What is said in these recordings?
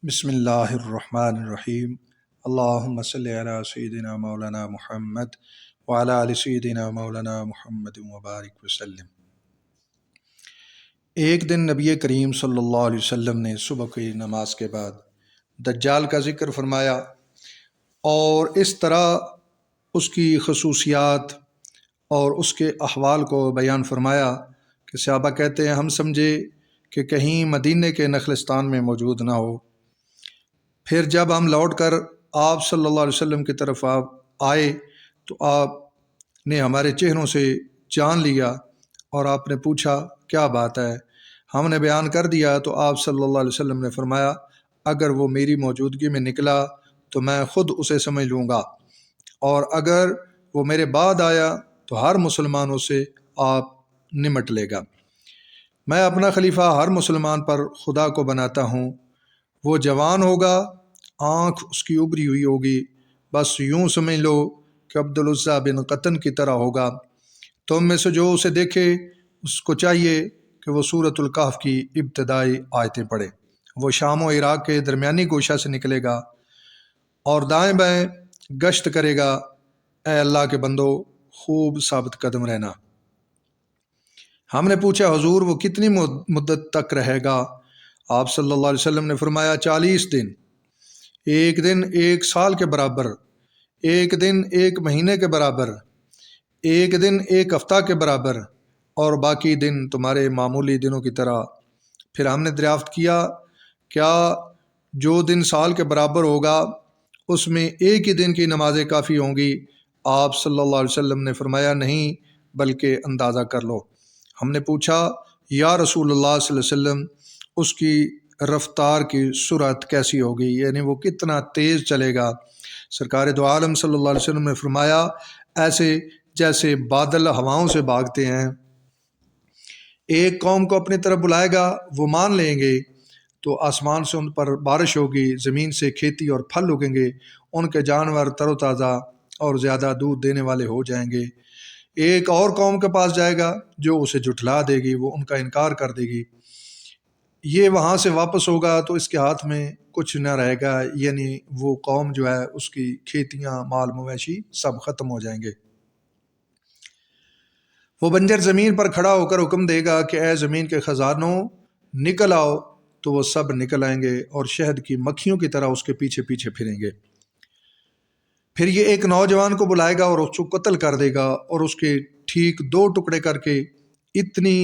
بسم اللہ الرحمن الرحیم اللہم صلی علی سیدنا مولانا محمد وعلی آل سیدنا مولانا محمد مبارک وسلم۔ ایک دن نبی کریم صلی اللہ علیہ وسلم نے صبح کی نماز کے بعد دجال کا ذکر فرمایا اور اس طرح اس کی خصوصیات اور اس کے احوال کو بیان فرمایا کہ صحابہ کہتے ہیں ہم سمجھے کہ کہیں مدینے کے نخلستان میں موجود نہ ہو۔ پھر جب ہم لوٹ کر آپ صلی اللہ علیہ وسلم کی طرف آئے تو آپ نے ہمارے چہروں سے جان لیا اور آپ نے پوچھا کیا بات ہے؟ ہم نے بیان کر دیا تو آپ صلی اللہ علیہ وسلم نے فرمایا اگر وہ میری موجودگی میں نکلا تو میں خود اسے سمجھ لوں گا، اور اگر وہ میرے بعد آیا تو ہر مسلمان اسے آپ نمٹ لے گا۔ میں اپنا خلیفہ ہر مسلمان پر خدا کو بناتا ہوں۔ وہ جوان ہوگا، آنکھ اس کی ابری ہوئی ہوگی، بس یوں سمجھ لو کہ عبدالعزیٰ بن قطن کی طرح ہوگا۔ تم میں سے جو اسے دیکھے اس کو چاہیے کہ وہ سورۃ الکہف کی ابتدائی آیتیں پڑھے۔ وہ شام و عراق کے درمیانی گوشہ سے نکلے گا اور دائیں بائیں گشت کرے گا۔ اے اللہ کے بندو، خوب ثابت قدم رہنا۔ ہم نے پوچھا حضور وہ کتنی مدت تک رہے گا؟ آپ صلی اللہ علیہ وسلم نے فرمایا 40 دن، ایک دن ایک سال کے برابر، ایک دن ایک مہینے کے برابر، ایک دن ایک ہفتہ کے برابر، اور باقی دن تمہارے معمولی دنوں کی طرح۔ پھر ہم نے دریافت کیا کیا جو دن سال کے برابر ہوگا اس میں ایک ہی دن کی نمازیں کافی ہوں گی؟ آپ صلی اللہ علیہ وسلم نے فرمایا نہیں، بلکہ اندازہ کر لو۔ ہم نے پوچھا یا رسول اللہ صلی اللہ علیہ وسلم اس کی رفتار کی سرعت کیسی ہوگی، یعنی وہ کتنا تیز چلے گا؟ سرکار دو عالم صلی اللہ علیہ وسلم نے فرمایا ایسے جیسے بادل ہواؤں سے بھاگتے ہیں۔ ایک قوم کو اپنی طرف بلائے گا، وہ مان لیں گے تو آسمان سے ان پر بارش ہوگی، زمین سے کھیتی اور پھل اگیں گے، ان کے جانور تر و تازہ اور زیادہ دودھ دینے والے ہو جائیں گے۔ ایک اور قوم کے پاس جائے گا جو اسے جھٹلا دے گی، وہ ان کا انکار کر دے گی۔ یہ وہاں سے واپس ہوگا تو اس کے ہاتھ میں کچھ نہ رہے گا، یعنی وہ قوم جو ہے اس کی کھیتیاں، مال مویشی سب ختم ہو جائیں گے۔ وہ بنجر زمین پر کھڑا ہو کر حکم دے گا کہ اے زمین کے خزانوں نکل آؤ، تو وہ سب نکل آئیں گے اور شہد کی مکھیوں کی طرح اس کے پیچھے پیچھے پھریں گے۔ پھر یہ ایک نوجوان کو بلائے گا اور اس کو قتل کر دے گا اور اس کے ٹھیک 2 ٹکڑے کر کے اتنی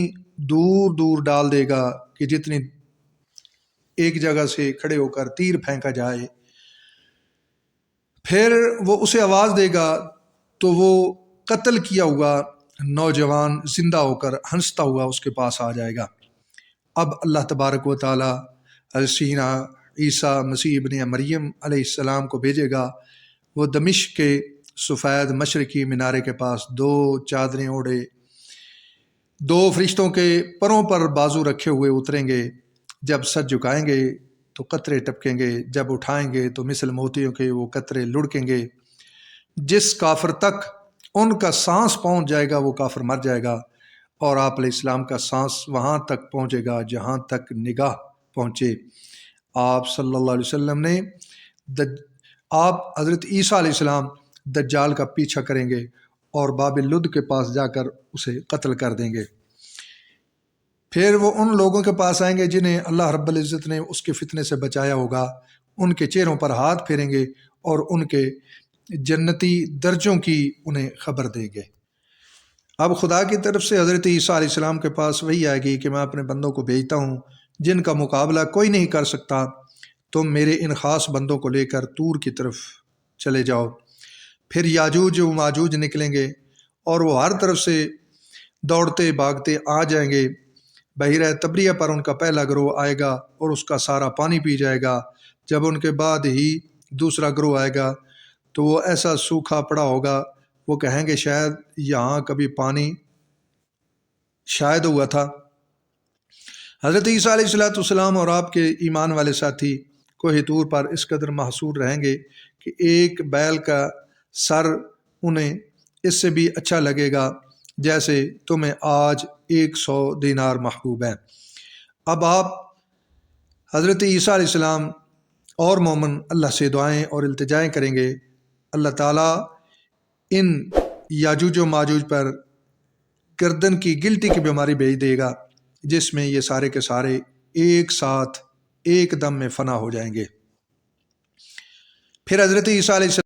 دور دور ڈال دے گا کہ جتنی ایک جگہ سے کھڑے ہو کر تیر پھینکا جائے۔ پھر وہ اسے آواز دے گا تو وہ قتل کیا ہوا نوجوان زندہ ہو کر ہنستا ہوا اس کے پاس آ جائے گا۔ اب اللہ تبارک و تعالیٰ سیدنا عیسیٰ مسیح ابن مریم علیہ السلام کو بھیجے گا۔ وہ دمشق کے سفید مشرقی مینارے کے پاس 2 چادریں اوڑھے 2 فرشتوں کے پروں پر بازو رکھے ہوئے اتریں گے۔ جب سر جھکائیں گے تو قطرے ٹپکیں گے، جب اٹھائیں گے تو مثل موتیوں کے وہ قطرے لڑکیں گے۔ جس کافر تک ان کا سانس پہنچ جائے گا وہ کافر مر جائے گا، اور آپ علیہ السلام کا سانس وہاں تک پہنچے گا جہاں تک نگاہ پہنچے۔ آپ صلی اللہ علیہ وسلم نے آپ حضرت عیسیٰ علیہ السلام دجال کا پیچھا کریں گے اور باب لد کے پاس جا کر اسے قتل کر دیں گے۔ پھر وہ ان لوگوں کے پاس آئیں گے جنہیں اللہ رب العزت نے اس کے فتنے سے بچایا ہوگا، ان کے چہروں پر ہاتھ پھیریں گے اور ان کے جنتی درجوں کی انہیں خبر دیں گے۔ اب خدا کی طرف سے حضرت عیسیٰ علیہ السلام کے پاس وہی آئے گی کہ میں اپنے بندوں کو بھیجتا ہوں جن کا مقابلہ کوئی نہیں کر سکتا، تم میرے ان خاص بندوں کو لے کر طور کی طرف چلے جاؤ۔ پھر یاجوج و ماجوج نکلیں گے اور وہ ہر طرف سے دوڑتے بھاگتے آ جائیں گے۔ بحیرہ تبریہ پر ان کا پہلا گروہ آئے گا اور اس کا سارا پانی پی جائے گا۔ جب ان کے بعد ہی دوسرا گروہ آئے گا تو وہ ایسا سوکھا پڑا ہوگا، وہ کہیں گے شاید یہاں کبھی پانی شاید ہوا تھا۔ حضرت عیسیٰ علیہ السلام اور آپ کے ایمان والے ساتھی کوہ طور پر اس قدر محصور رہیں گے کہ ایک بیل کا سر انہیں اس سے بھی اچھا لگے گا جیسے تمہیں آج 100 دینار محبوب ہے۔ اب آپ حضرت عیسیٰ علیہ السلام اور مومن اللہ سے دعائیں اور التجائیں کریں گے، اللہ تعالیٰ ان یاجوج و ماجوج پر گردن کی گلٹی کی بیماری بھیج دے گا، جس میں یہ سارے کے سارے ایک ساتھ ایک دم میں فنا ہو جائیں گے۔ پھر حضرت عیسیٰ علیہ السلام